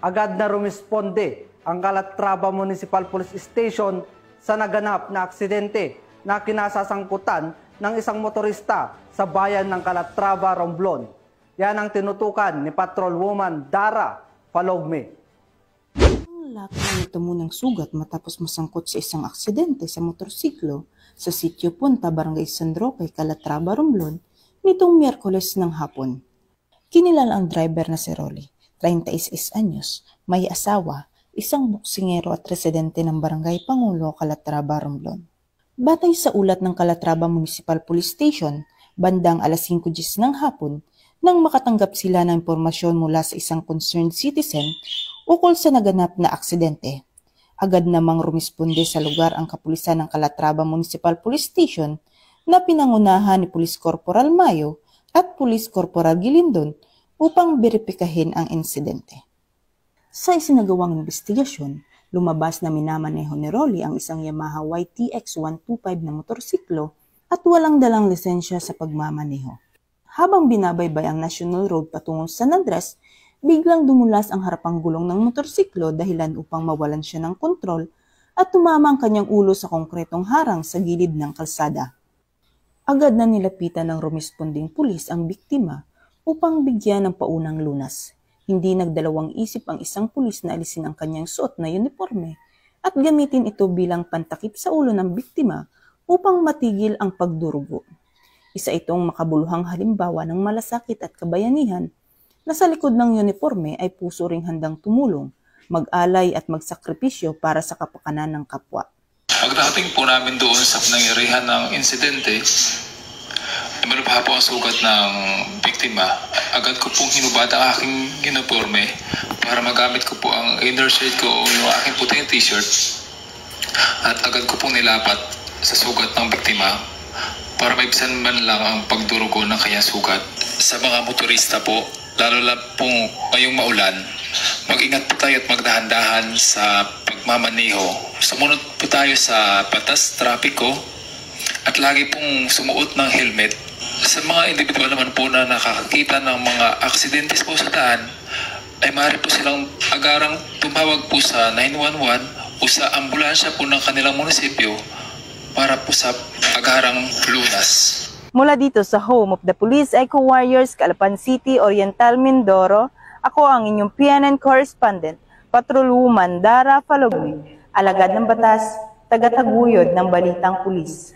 agad na rumisponde ang Calatrava Municipal Police Station sa naganap na aksidente na kinasasangkutan ng isang motorista sa bayan ng Calatrava, Romblon. Yan ang tinutukan ni Patrolwoman Dara Falogme. Laki na ito munang sugat matapos masangkot sa isang aksidente sa motorsiklo sa Sitio Punta, Barangay San Roque, Calatrava, Romblon nitong Miyerkules ng hapon. Kinilala ang driver na si Rolly, 36 anyos, may asawa, isang boksingero at residente ng Barangay Pangulo, Calatrava, Romblon. Batay sa ulat ng Calatrava Municipal Police Station, bandang alas 5:10 ng hapon, nang makatanggap sila ng impormasyon mula sa isang concerned citizen ukol sa naganap na aksidente. Agad namang rumisponde sa lugar ang kapulisan ng Calatrava Municipal Police Station na pinangunahan ni Police Corporal Mayo at Police Corporal Gilindon upang beripikahin ang insidente. Sa isinagawang investigasyon, lumabas na minamaneho ni Rolly ang isang Yamaha YTX 125 na motorsiklo at walang dalang lisensya sa pagmamaneho. Habang binabaybay ang National Road patungong San Andres, biglang dumulas ang harapang gulong ng motorsiklo dahilan upang mawalan siya ng kontrol at tumama ang kanyang ulo sa konkretong harang sa gilid ng kalsada. Agad na nilapitan ng rumisponding pulis ang biktima upang bigyan ng paunang lunas. Hindi nagdalawang isip ang isang pulis na alisin ang kanyang suot na uniforme at gamitin ito bilang pantakip sa ulo ng biktima upang matigil ang pagdurugo. Isa itong makabuluhang halimbawa ng malasakit at kabayanihan na sa likod ng uniforme ay puso ring handang tumulong, mag-alay at magsakripisyo para sa kapakanan ng kapwa. Pagdating po namin doon sa nangyarihan ng insidente, malubha po ang sugat ng biktima. Agad ko pong hinubad ang aking uniforme para magamit ko po ang inner shirt ko o yung aking puting t-shirt at agad ko pong nilapat sa sugat ng biktima para maibisan man lang ang pagdurugo ng kanyang sugat. Sa mga motorista po, lalo lang pong ngayong maulan, mag-ingat po tayo at magdahan-dahan sa pagmamaneho. Sumunod po tayo sa batas trapiko at lagi pong sumuot ng helmet. Sa mga individual naman po na nakakakita ng mga aksidentes po sa daan, ay maaari po silang agarang tumawag po sa 911 o sa ambulansya po ng kanilang munisipyo para po sa agarang lunas. Mula dito sa home of the Police Eco Warriors, Calapan City, Oriental, Mindoro, ako ang inyong PNN correspondent, Patrolwoman Dara Falogme, alagad ng batas, tagataguyod ng balitang pulis.